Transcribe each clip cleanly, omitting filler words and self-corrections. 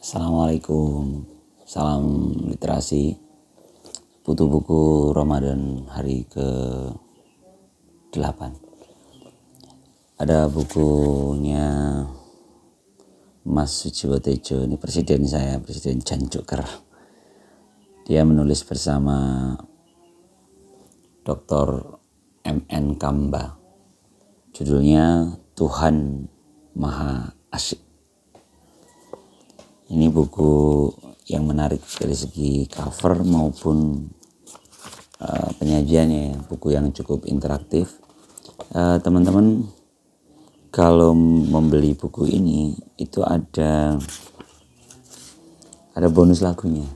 Assalamualaikum, salam literasi. Butuh buku Ramadan hari ke-8. Ada bukunya Mas Sujiwo Tejo, ini presiden saya, Presiden Jancuker. Dia menulis bersama Dr. M.N. Kamba. Judulnya Tuhan Maha Asyik. Ini buku yang menarik dari segi cover maupun penyajiannya, buku yang cukup interaktif. Teman-teman kalau membeli buku ini itu ada bonus lagunya.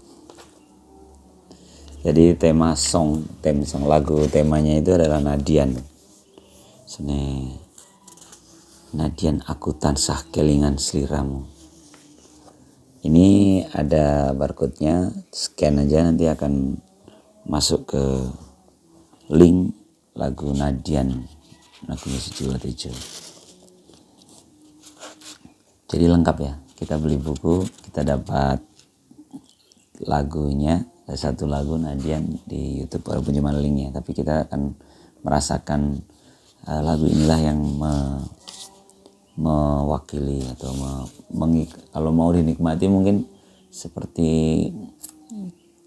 Jadi theme song lagu temanya itu adalah Nadian. Nadian aku tansah kelingan sliramu. Ini ada barcode-nya, scan aja nanti akan masuk ke link lagu Nadian, lagunya Sujiwo Tejo. Jadi lengkap ya, kita beli buku, kita dapat lagunya, ada satu lagu Nadian di YouTube walaupun cuma linknya, tapi kita akan merasakan lagu inilah yang mewakili atau kalau mau dinikmati mungkin seperti,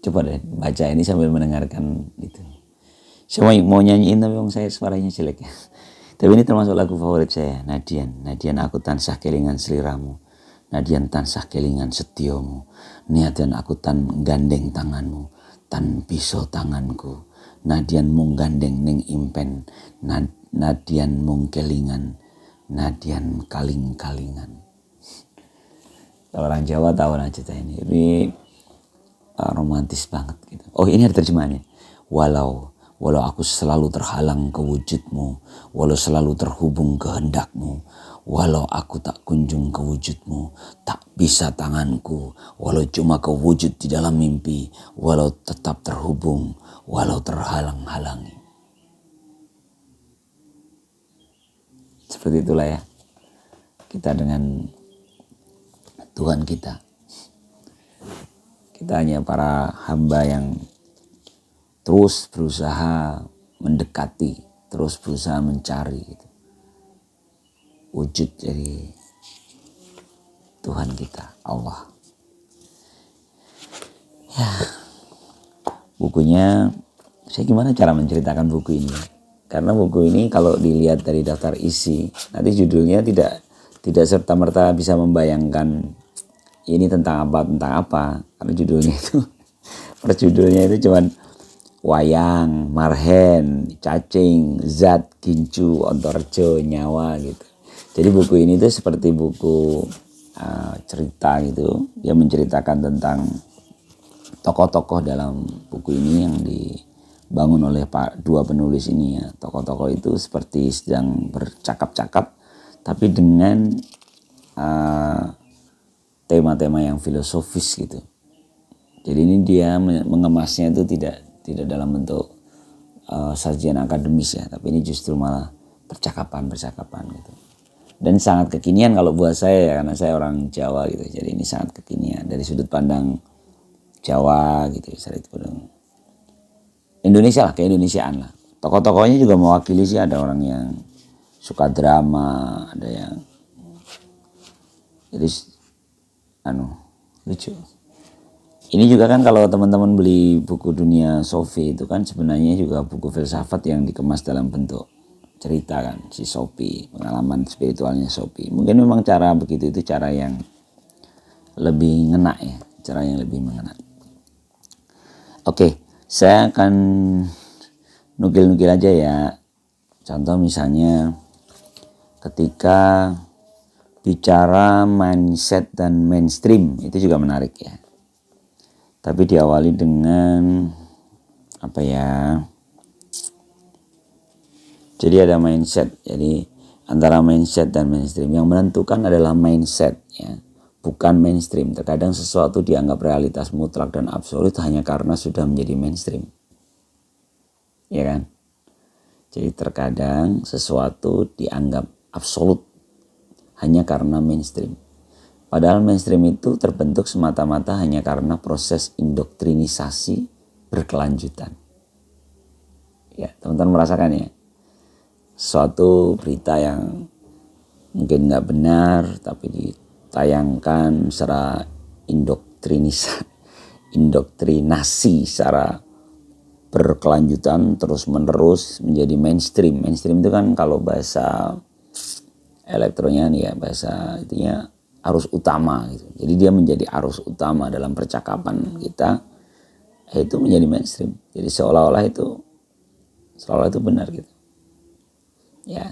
coba deh baca ini sambil mendengarkan itu. Saya mau nyanyiin tapi saya suaranya jelek ya. Tapi ini termasuk lagu favorit saya, Nadian aku tansah kelingan sliramu, Nadian tansah kelingan setiomu, niatan aku tan gandeng tanganmu, tan pisau tanganku, Nadian mung gandeng ning impen, Nadian mung kelingan, Nadian kaling-kalingan. Kalau orang Jawa tahu lah cerita ini romantis banget gitu. Oh, ini ada terjemahannya. Walau aku selalu terhalang ke wujudmu, walau selalu terhubung kehendakmu, walau aku tak kunjung ke wujudmu, tak bisa tanganku, walau cuma kau wujud di dalam mimpi, walau tetap terhubung, walau terhalang-halangi. Seperti itulah ya kita dengan Tuhan kita. Kita hanya para hamba yang terus berusaha mendekati, terus berusaha mencari gitu, wujud dari Tuhan kita, Allah. Ya, bukunya, saya gimana cara menceritakan buku ini? Karena buku ini kalau dilihat dari daftar isi, nanti judulnya tidak serta-merta bisa membayangkan ini tentang apa. Karena judulnya itu, perjudulnya itu cuman wayang, marhen, cacing, zat, gincu, ontorjo, nyawa gitu. Jadi buku ini tuh seperti buku cerita gitu. Dia menceritakan tentang tokoh-tokoh dalam buku ini yang dibangun oleh dua penulis ini ya. Tokoh-tokoh itu seperti sedang bercakap-cakap tapi dengan tema-tema yang filosofis gitu. Jadi ini dia mengemasnya itu tidak dalam bentuk sajian akademis ya, tapi ini justru malah percakapan gitu. Dan sangat kekinian kalau buat saya ya, karena saya orang Jawa gitu. Jadi ini sangat kekinian dari sudut pandang Jawa gitu, sudut pandang Indonesia lah, keindonesiaan lah. Tokoh-tokohnya juga mewakili sih, ada orang yang suka drama, ada yang jadi lucu. Ini juga kan kalau teman-teman beli buku Dunia Sophie itu kan sebenarnya juga buku filsafat yang dikemas dalam bentuk cerita kan, si Sophie, pengalaman spiritualnya Sophie. Mungkin memang cara begitu itu cara yang lebih ngena ya, cara yang lebih mengena. Oke, saya akan nukil-nukil aja ya. Contoh misalnya ketika bicara mindset dan mainstream, itu juga menarik ya. Tapi diawali dengan apa ya? Jadi ada mindset. Jadi antara mindset dan mainstream yang menentukan adalah mindset ya, bukan mainstream. Terkadang sesuatu dianggap realitas mutlak dan absolut hanya karena sudah menjadi mainstream. Ya kan? Jadi terkadang sesuatu dianggap absolut hanya karena mainstream. Padahal mainstream itu terbentuk semata-mata hanya karena proses indoktrinisasi berkelanjutan. Ya, teman-teman merasakan ya, suatu berita yang mungkin nggak benar tapi ditayangkan secara indoktrinasi secara berkelanjutan terus menerus menjadi mainstream. Mainstream itu kan kalau bahasa elektronnya nih ya, bahasa itunya arus utama gitu. Jadi dia menjadi arus utama dalam percakapan kita, itu menjadi mainstream. Jadi seolah-olah itu benar gitu. Ya.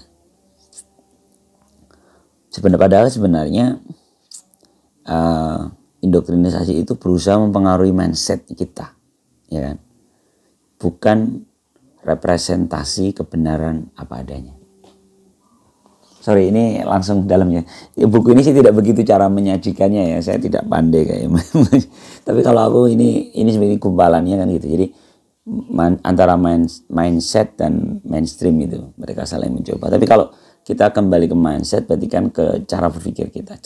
Sebenarnya indoktrinisasi itu berusaha mempengaruhi mindset kita, ya kan? Bukan representasi kebenaran apa adanya. Sorry, ini langsung dalamnya. Ya, buku ini sih tidak begitu cara menyajikannya ya. Saya tidak pandai kayaknya. Tapi kalau aku ini sebenarnya gumpalannya kan gitu. Jadi antara mindset dan mainstream itu mereka saling mencoba. Tapi kalau kita kembali ke mindset, berarti kan ke cara berpikir kita.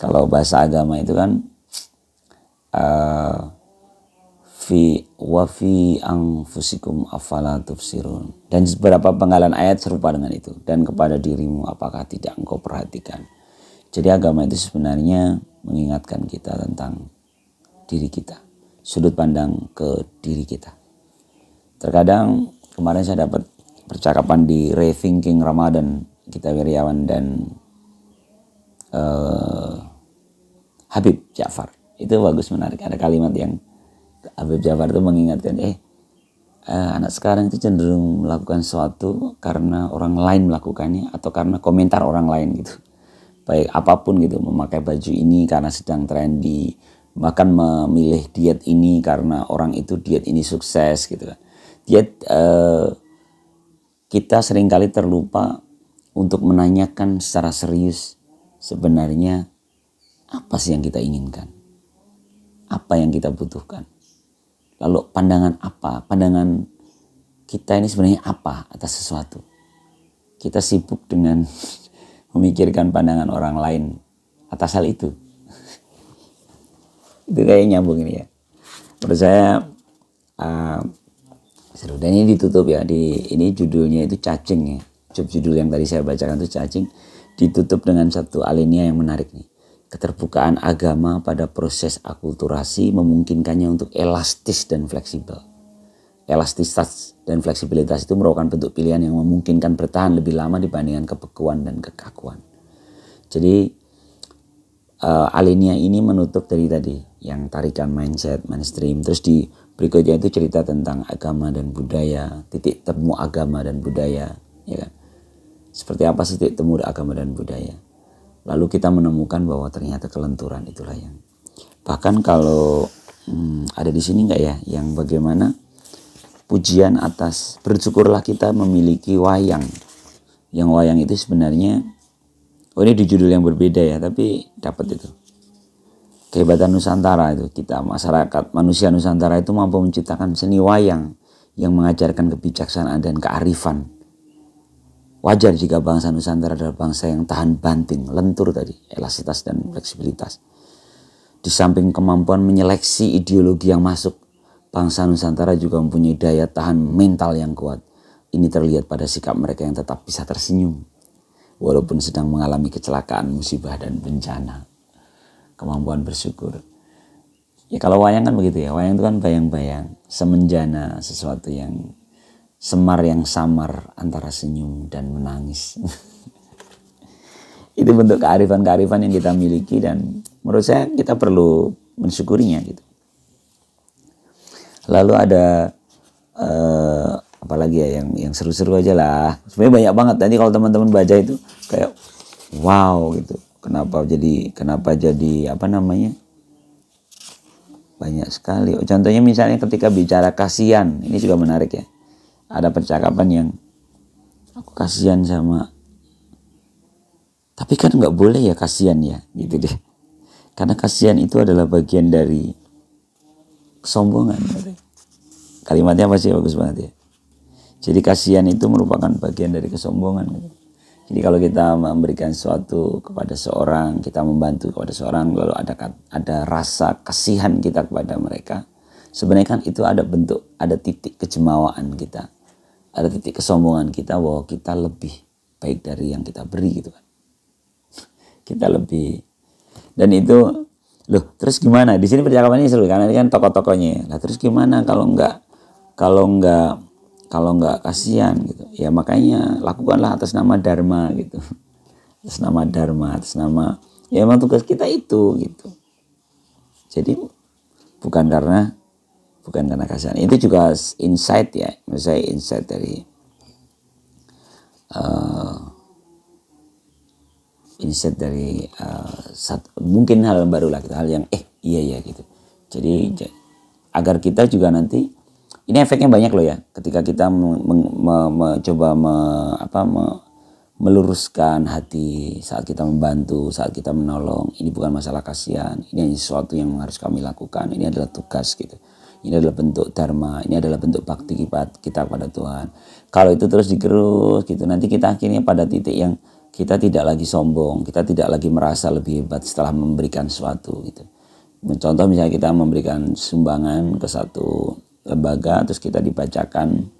Kalau bahasa agama itu kan wa fi anfusikum afala tubsirun, dan beberapa penggalan ayat serupa dengan itu, dan kepada dirimu apakah tidak engkau perhatikan. Jadi agama itu sebenarnya mengingatkan kita tentang diri kita, sudut pandang ke diri kita. Terkadang kemarin saya dapat percakapan di Rethinking Ramadan Gita Wirjawan dan Habib Ja'far. Itu bagus, menarik. Ada kalimat yang Habib Ja'far itu mengingatkan, anak sekarang itu cenderung melakukan sesuatu karena orang lain melakukannya atau karena komentar orang lain gitu. Baik apapun gitu, memakai baju ini karena sedang trendy, bahkan memilih diet ini karena orang itu diet ini sukses gitu kan. Kita seringkali terlupa untuk menanyakan secara serius sebenarnya apa sih yang kita inginkan, apa yang kita butuhkan. Lalu pandangan kita ini sebenarnya apa atas sesuatu. Kita sibuk dengan memikirkan pandangan orang lain atas hal itu. Itu kayak nyambung ini ya. Menurut saya seru. Dan ini ditutup ya, ini judulnya itu cacing ya. Judul yang tadi saya bacakan itu cacing, ditutup dengan satu alinea yang menarik nih. Keterbukaan agama pada proses akulturasi memungkinkannya untuk elastis dan fleksibel. Elastisitas dan fleksibilitas itu merupakan bentuk pilihan yang memungkinkan bertahan lebih lama dibandingkan kebekuan dan kekakuan. Jadi alinea ini menutup dari tadi yang tarikan mindset, mainstream. Terus di berikutnya itu cerita tentang agama dan budaya, titik temu agama dan budaya, ya kan? Seperti apa sih titik temu agama dan budaya? Lalu kita menemukan bahwa ternyata kelenturan itulah yang, bahkan kalau ada di sini enggak ya, yang bagaimana pujian atas bersyukurlah kita memiliki wayang. Yang wayang itu sebenarnya, ini di judul yang berbeda ya, tapi dapat itu. Kehebatan Nusantara itu, kita masyarakat manusia Nusantara itu mampu menciptakan seni wayang yang mengajarkan kebijaksanaan dan kearifan. Wajar jika bangsa Nusantara adalah bangsa yang tahan banting, lentur tadi, elastisitas dan fleksibilitas. Di samping kemampuan menyeleksi ideologi yang masuk, bangsa Nusantara juga mempunyai daya tahan mental yang kuat. Ini terlihat pada sikap mereka yang tetap bisa tersenyum, walaupun sedang mengalami kecelakaan, musibah, dan bencana. Kemampuan bersyukur. Ya kalau wayang kan begitu ya, wayang itu kan bayang-bayang, semenjana, sesuatu yang semar yang samar antara senyum dan menangis. Itu bentuk kearifan-kearifan yang kita miliki, dan menurut saya kita perlu mensyukurinya gitu. Lalu ada apalagi ya yang seru-seru aja lah. Sebenarnya banyak banget. Nanti kalau teman-teman baca itu kayak wow gitu. Kenapa jadi apa namanya? Banyak sekali. Contohnya misalnya ketika bicara kasihan, ini juga menarik ya. Ada percakapan yang aku kasihan sama, tapi kan nggak boleh ya kasihan ya gitu deh, karena kasihan itu adalah bagian dari kesombongan. Kalimatnya pasti bagus banget ya. Jadi kasihan itu merupakan bagian dari kesombongan. Jadi kalau kita memberikan sesuatu kepada seorang, kita membantu kepada seorang, lalu ada rasa kasihan kita kepada mereka, sebenarnya kan itu ada bentuk, ada titik kejemawaan kita, ada titik kesombongan kita bahwa kita lebih baik dari yang kita beri gitu kan. Kita lebih, dan itu loh, terus gimana? Di sini percakapannya seru karena ini kan tokoh-tokohnya. Lah terus gimana kalau nggak kasihan gitu? Ya makanya lakukanlah atas nama Dharma gitu. Atas nama Dharma, atas nama, ya emang tugas kita itu gitu. Jadi bukan karena kasihan. Itu juga insight ya. Menurut saya insight dari mungkin hal baru lah gitu, hal yang iya gitu. Jadi agar kita juga nanti, ini efeknya banyak loh ya, ketika kita mencoba meluruskan hati saat kita membantu, saat kita menolong. Ini bukan masalah kasihan, ini hanya sesuatu yang harus kami lakukan, ini adalah tugas gitu. Ini adalah bentuk dharma, ini adalah bentuk bakti kita kepada Tuhan. Kalau itu terus digerus gitu, nanti kita akhirnya pada titik yang kita tidak lagi sombong, kita tidak lagi merasa lebih hebat setelah memberikan sesuatu gitu. Contoh misalnya kita memberikan sumbangan ke satu lembaga, terus kita dibacakan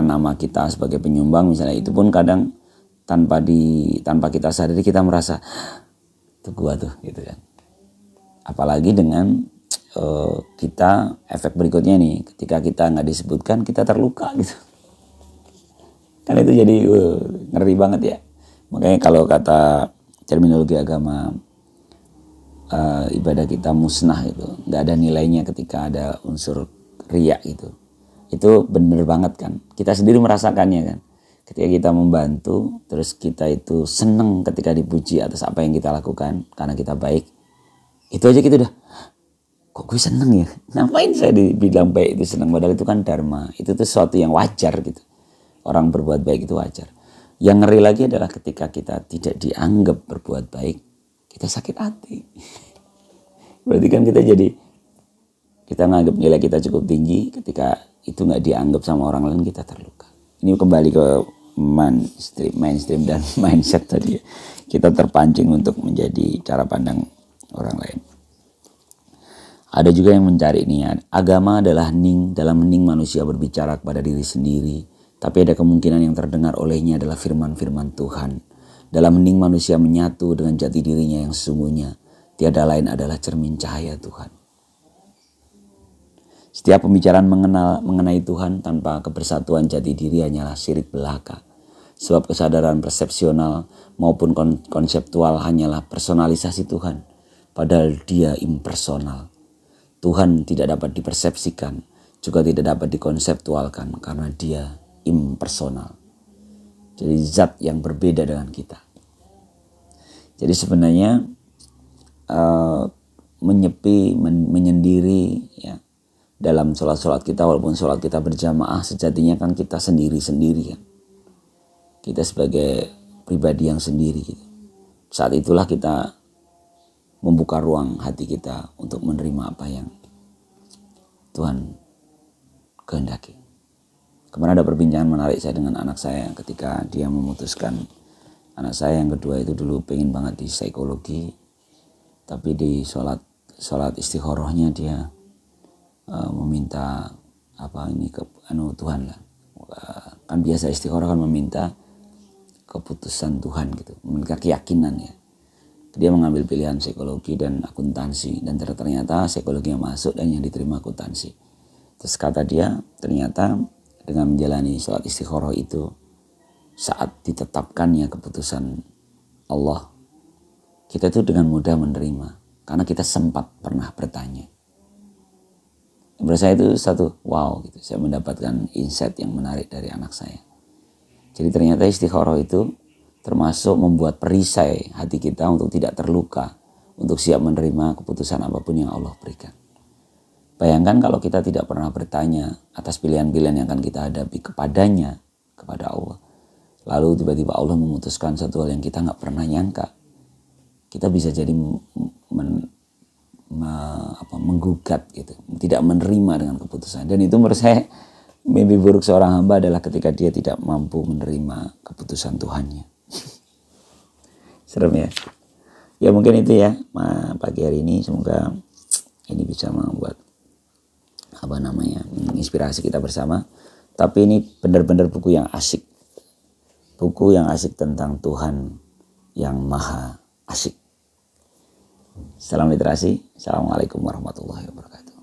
nama kita sebagai penyumbang misalnya, itu pun kadang tanpa kita sadari kita merasa itu gua tuh gitu kan. Apalagi dengan kita, efek berikutnya nih, ketika kita nggak disebutkan kita terluka gitu kan, itu jadi ngeri banget ya. Makanya kalau kata terminologi agama, ibadah kita musnah itu, nggak ada nilainya ketika ada unsur riya itu bener banget kan. Kita sendiri merasakannya kan, ketika kita membantu terus kita itu seneng ketika dipuji atas apa yang kita lakukan karena kita baik, itu aja kita udah, kok gue seneng ya, ngapain saya dibilang baik itu seneng, padahal itu kan dharma, itu tuh sesuatu yang wajar gitu. Orang berbuat baik itu wajar. Yang ngeri lagi adalah ketika kita tidak dianggap berbuat baik, kita sakit hati. Berarti kan kita menganggap nilai kita cukup tinggi, ketika itu nggak dianggap sama orang lain kita terluka. Ini kembali ke mainstream dan mindset tadi. Kita terpancing untuk menjadi cara pandang orang lain. Ada juga yang mencari niat. Agama adalah hening, dalam hening manusia berbicara kepada diri sendiri. Tapi ada kemungkinan yang terdengar olehnya adalah firman-firman Tuhan. Dalam hening manusia menyatu dengan jati dirinya yang sesungguhnya. Tiada lain adalah cermin cahaya Tuhan. Setiap pembicaraan mengenai Tuhan tanpa kebersatuan jati diri hanyalah syirik belaka. Sebab kesadaran persepsional maupun konseptual hanyalah personalisasi Tuhan. Padahal dia impersonal. Tuhan tidak dapat dipersepsikan, juga tidak dapat dikonseptualkan karena dia impersonal. Jadi zat yang berbeda dengan kita. Jadi sebenarnya menyendiri ya, dalam sholat kita, walaupun sholat kita berjamaah, sejatinya kan kita sendiri-sendiri kan. Kita sebagai pribadi yang sendiri gitu. Saat itulah kita membuka ruang hati kita untuk menerima apa yang Tuhan kehendaki. Kemarin ada perbincangan menarik saya dengan anak saya ketika dia memutuskan. Anak saya yang kedua itu dulu pengen banget di psikologi, tapi di sholat istikharahnya dia meminta Tuhan lah. Kan biasa istikharah kan meminta keputusan Tuhan gitu, meminta keyakinan ya. Dia mengambil pilihan psikologi dan akuntansi, dan ternyata psikologi yang masuk dan yang diterima akuntansi. Terus kata dia, ternyata dengan menjalani sholat istikharah itu, saat ditetapkannya keputusan Allah, kita itu dengan mudah menerima karena kita sempat pernah bertanya. Menurut saya itu satu wow gitu. Saya mendapatkan insight yang menarik dari anak saya. Jadi ternyata istikharah itu termasuk membuat perisai hati kita untuk tidak terluka, untuk siap menerima keputusan apapun yang Allah berikan. Bayangkan kalau kita tidak pernah bertanya atas pilihan-pilihan yang akan kita hadapi kepada Allah. Lalu tiba-tiba Allah memutuskan satu hal yang kita nggak pernah nyangka. Kita bisa jadi menggugat gitu, tidak menerima dengan keputusan. Dan itu menurut saya Mimpi buruk seorang hamba adalah ketika dia tidak mampu menerima keputusan Tuhannya. Serem ya. Ya mungkin itu ya pagi hari ini, semoga ini bisa membuat menginspirasi kita bersama. Tapi ini benar-benar buku yang asik. Buku yang asik tentang Tuhan yang maha asik. Salam literasi. Assalamualaikum warahmatullahi wabarakatuh.